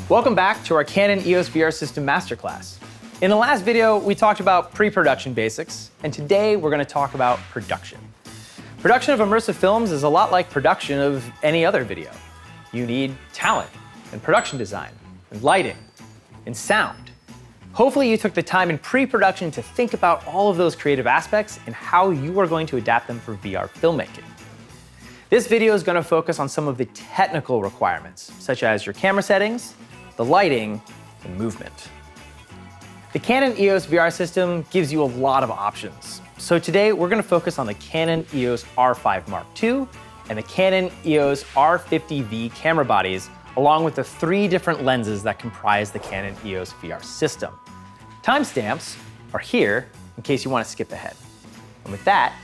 Welcome back to our Canon EOS VR System Masterclass. In the last video, we talked about pre-production basics, and today we're going to talk about production. Production of immersive films is a lot like production of any other video. You need talent, and production design, and lighting, and sound. Hopefully you took the time in pre-production to think about all of those creative aspects and how you are going to adapt them for VR filmmaking. This video is going to focus on some of the technical requirements, such as your camera settings, the lighting, and movement. The Canon EOS VR system gives you a lot of options. So today we're going to focus on the Canon EOS R5 Mark II and the Canon EOS R50V camera bodies, along with the 3 different lenses that comprise the Canon EOS VR system. Timestamps are here in case you want to skip ahead. And with that,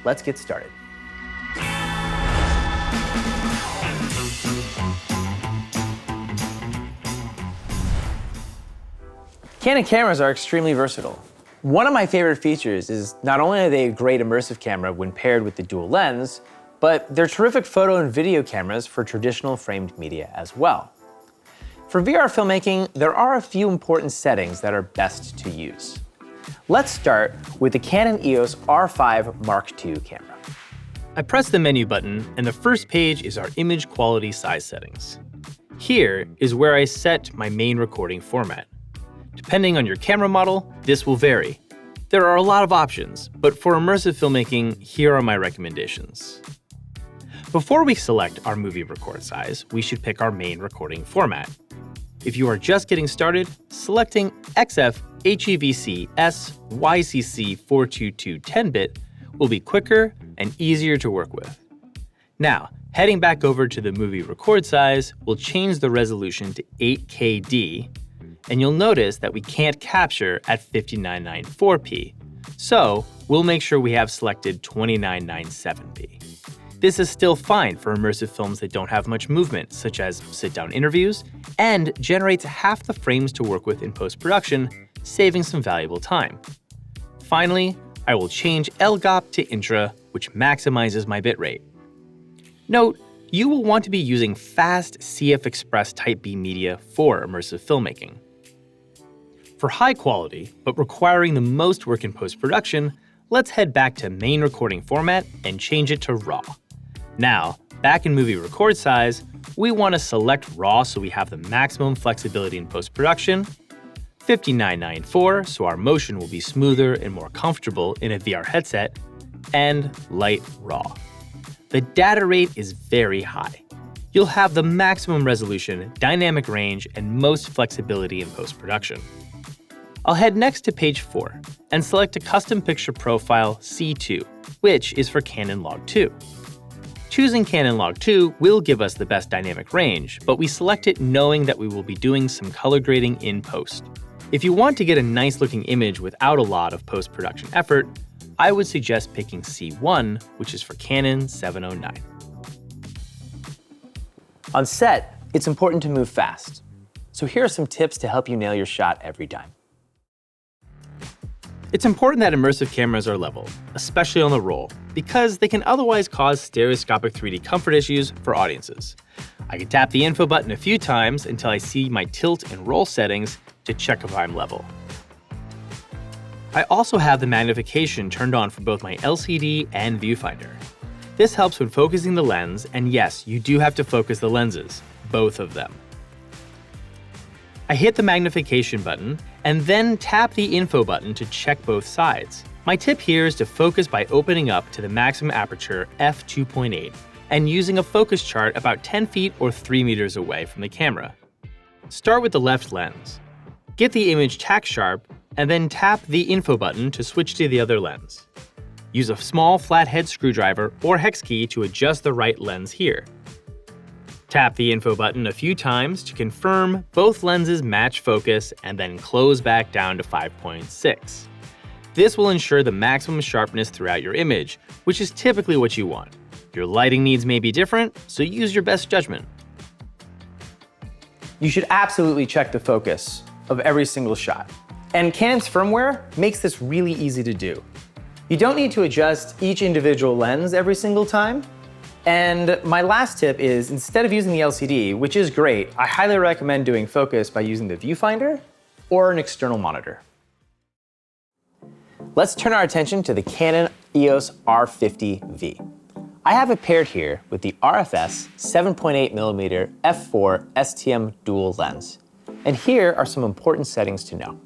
let's get started. Canon cameras are extremely versatile. One of my favorite features is not only are they a great immersive camera when paired with the dual lens, but they're terrific photo and video cameras for traditional framed media as well. For VR filmmaking, there are a few important settings that are best to use. Let's start with the Canon EOS R5 Mark II camera. I press the menu button, and the first page is our image quality size settings. Here is where I set my main recording format. Depending on your camera model, this will vary. There are a lot of options, but for immersive filmmaking, here are my recommendations. Before we select our movie record size, we should pick our main recording format. If you are just getting started, selecting XF HEVC S YCC 422 10-bit will be quicker and easier to work with. Now, heading back over to the movie record size, we'll change the resolution to 8KD, and you'll notice that we can't capture at 5994p, so we'll make sure we have selected 2997p. This is still fine for immersive films that don't have much movement, such as sit-down interviews, and generates half the frames to work with in post-production, saving some valuable time. Finally, I will change LGOP to Intra, which maximizes my bitrate. Note, you will want to be using fast CF Express Type B media for immersive filmmaking. For high quality, but requiring the most work in post-production, let's head back to main recording format and change it to RAW. Now, back in movie record size, we want to select RAW so we have the maximum flexibility in post-production, 5994 so our motion will be smoother and more comfortable in a VR headset, and light RAW. The data rate is very high. You'll have the maximum resolution, dynamic range, and most flexibility in post-production. I'll head next to page 4 and select a custom picture profile C2, which is for Canon Log 2. Choosing Canon Log 2 will give us the best dynamic range, but we select it knowing that we will be doing some color grading in post. If you want to get a nice looking image without a lot of post-production effort, I would suggest picking C1, which is for Canon 709. On set, it's important to move fast. So here are some tips to help you nail your shot every time. It's important that immersive cameras are level, especially on the roll, because they can otherwise cause stereoscopic 3D comfort issues for audiences. I can tap the info button a few times until I see my tilt and roll settings to check if I'm level. I also have the magnification turned on for both my LCD and viewfinder. This helps when focusing the lens, and yes, you do have to focus the lenses, both of them. I hit the magnification button and then tap the info button to check both sides. My tip here is to focus by opening up to the maximum aperture f2.8 and using a focus chart about 10 feet or 3 meters away from the camera. Start with the left lens. Get the image tack sharp and then tap the info button to switch to the other lens. Use a small flathead screwdriver or hex key to adjust the right lens here. Tap the info button a few times to confirm both lenses match focus and then close back down to 5.6. This will ensure the maximum sharpness throughout your image, which is typically what you want. Your lighting needs may be different, so use your best judgment. You should absolutely check the focus of every single shot. And Canon's firmware makes this really easy to do. You don't need to adjust each individual lens every single time. And my last tip is, instead of using the LCD, which is great, I highly recommend doing focus by using the viewfinder or an external monitor. Let's turn our attention to the Canon EOS R50V. I have it paired here with the RFS 7.8mm f4 STM dual lens. And here are some important settings to know.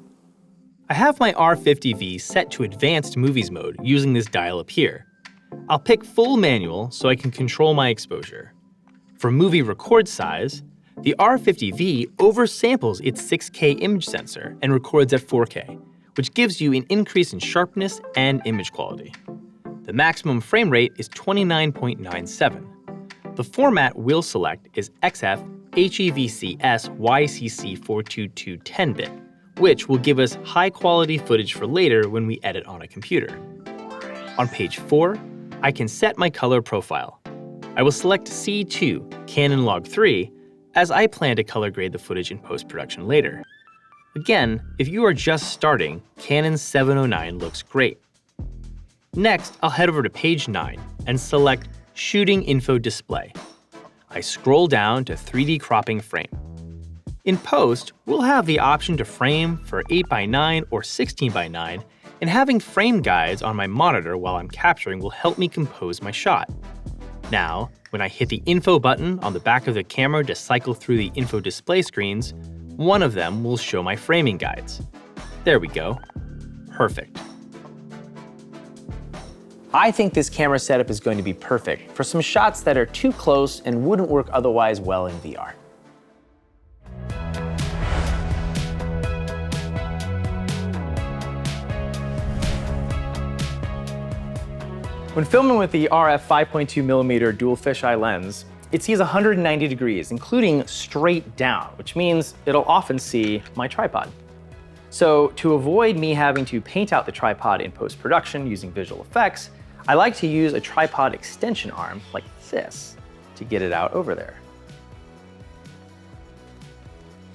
I have my R50V set to advanced movies mode using this dial up here. I'll pick full manual so I can control my exposure. For movie record size, the R50V oversamples its 6K image sensor and records at 4K, which gives you an increase in sharpness and image quality. The maximum frame rate is 29.97. The format we'll select is XF HEVC-S YCC 422 10-bit, which will give us high-quality footage for later when we edit on a computer. On page 4, I can set my color profile. I will select C2, Canon Log 3, as I plan to color grade the footage in post-production later. Again, if you are just starting, Canon 709 looks great. Next, I'll head over to page 9 and select Shooting Info Display. I scroll down to 3D cropping frame. In post, we'll have the option to frame for 8:9 or 16:9, and having frame guides on my monitor while I'm capturing will help me compose my shot. Now, when I hit the info button on the back of the camera to cycle through the info display screens, one of them will show my framing guides. There we go. Perfect. I think this camera setup is going to be perfect for some shots that are too close and wouldn't work otherwise well in VR. When filming with the RF 5.2mm dual fisheye lens, it sees 190 degrees, including straight down, which means it'll often see my tripod. So to avoid me having to paint out the tripod in post-production using visual effects, I like to use a tripod extension arm like this to get it out over there.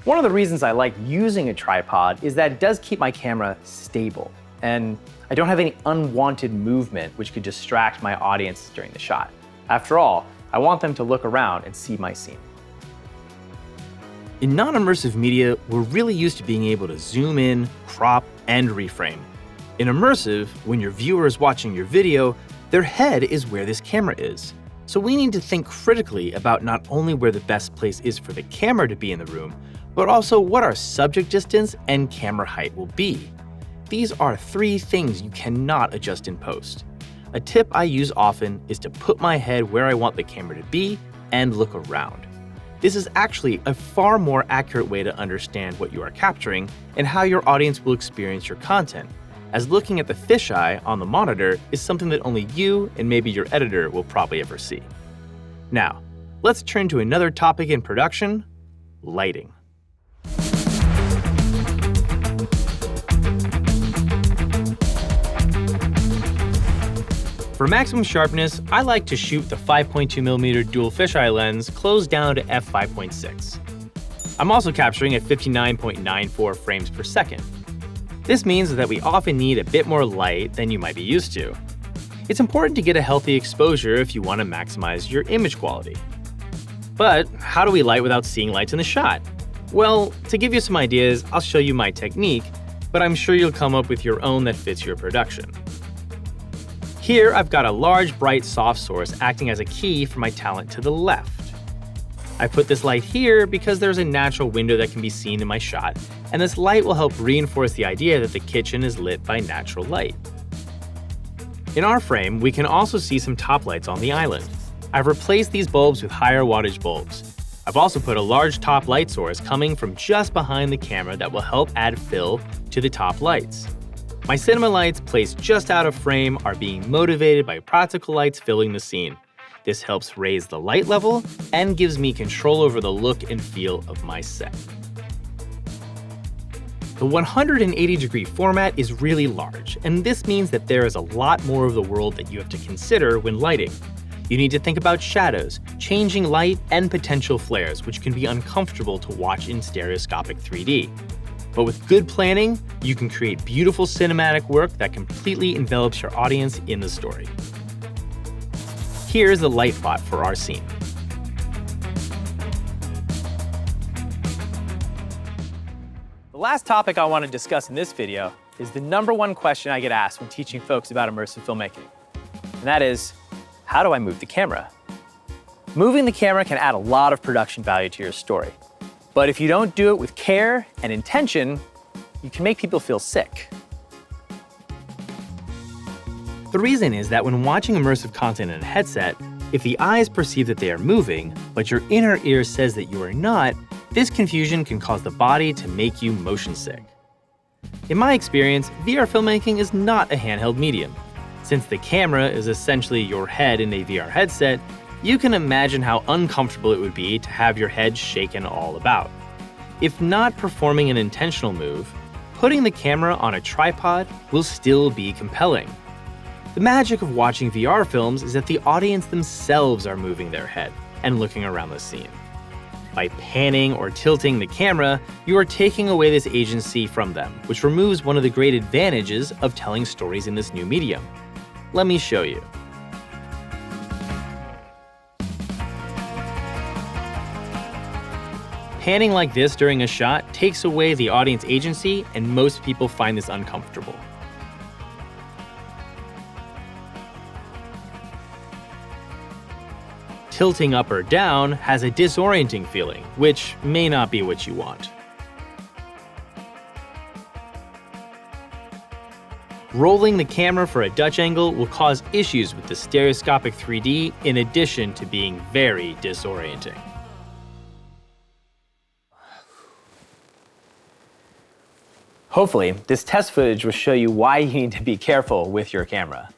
One of the reasons I like using a tripod is that it does keep my camera stable, and I don't have any unwanted movement which could distract my audience during the shot. After all, I want them to look around and see my scene. In non-immersive media, we're really used to being able to zoom in, crop, and reframe. In immersive, when your viewer is watching your video, their head is where this camera is. So we need to think critically about not only where the best place is for the camera to be in the room, but also what our subject distance and camera height will be. These are 3 things you cannot adjust in post. A tip I use often is to put my head where I want the camera to be and look around. This is actually a far more accurate way to understand what you are capturing and how your audience will experience your content, as looking at the fisheye on the monitor is something that only you and maybe your editor will probably ever see. Now, let's turn to another topic in production: lighting. For maximum sharpness, I like to shoot the 5.2mm dual fisheye lens closed down to f5.6. I'm also capturing at 59.94 frames per second. This means that we often need a bit more light than you might be used to. It's important to get a healthy exposure if you want to maximize your image quality. But how do we light without seeing lights in the shot? Well, to give you some ideas, I'll show you my technique, but I'm sure you'll come up with your own that fits your production. Here, I've got a large, bright, soft source acting as a key for my talent to the left. I put this light here because there's a natural window that can be seen in my shot, and this light will help reinforce the idea that the kitchen is lit by natural light. In our frame, we can also see some top lights on the island. I've replaced these bulbs with higher wattage bulbs. I've also put a large top light source coming from just behind the camera that will help add fill to the top lights. My cinema lights placed just out of frame are being motivated by practical lights filling the scene. This helps raise the light level and gives me control over the look and feel of my set. The 180-degree format is really large, and this means that there is a lot more of the world that you have to consider when lighting. You need to think about shadows, changing light, and potential flares, which can be uncomfortable to watch in stereoscopic 3D. But with good planning, you can create beautiful cinematic work that completely envelops your audience in the story. here's the light plot for our scene. The last topic I want to discuss in this video is the #1 question I get asked when teaching folks about immersive filmmaking. And that is, how do I move the camera? Moving the camera can add a lot of production value to your story. But if you don't do it with care and intention, you can make people feel sick. The reason is that when watching immersive content in a headset, if the eyes perceive that they are moving, but your inner ear says that you are not, this confusion can cause the body to make you motion sick. In my experience, VR filmmaking is not a handheld medium. Since the camera is essentially your head in a VR headset, you can imagine how uncomfortable it would be to have your head shaken all about. If not performing an intentional move, putting the camera on a tripod will still be compelling. The magic of watching VR films is that the audience themselves are moving their head and looking around the scene. By panning or tilting the camera, you are taking away this agency from them, which removes one of the great advantages of telling stories in this new medium. Let me show you. Panning like this during a shot takes away the audience agency, and most people find this uncomfortable. Tilting up or down has a disorienting feeling, which may not be what you want. Rolling the camera for a Dutch angle will cause issues with the stereoscopic 3D in addition to being very disorienting. Hopefully, this test footage will show you why you need to be careful with your camera.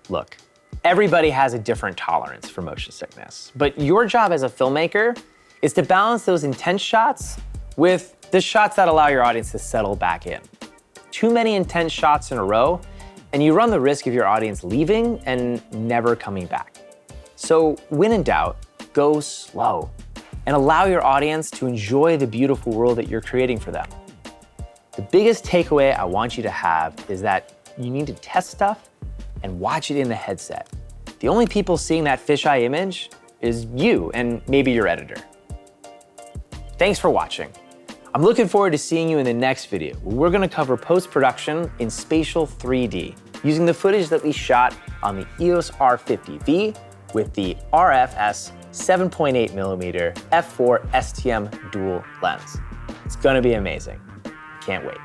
Look, everybody has a different tolerance for motion sickness, but your job as a filmmaker is to balance those intense shots with the shots that allow your audience to settle back in. Too many intense shots in a row, and you run the risk of your audience leaving and never coming back. So when in doubt, go slow and allow your audience to enjoy the beautiful world that you're creating for them. The biggest takeaway I want you to have is that you need to test stuff and watch it in the headset. The only people seeing that fisheye image is you and maybe your editor. Thanks for watching. I'm looking forward to seeing you in the next video, where we're gonna cover post-production in spatial 3D, using the footage that we shot on the EOS R50V with the RFS 7.8mm f4 STM dual lens. It's gonna be amazing. Can't wait.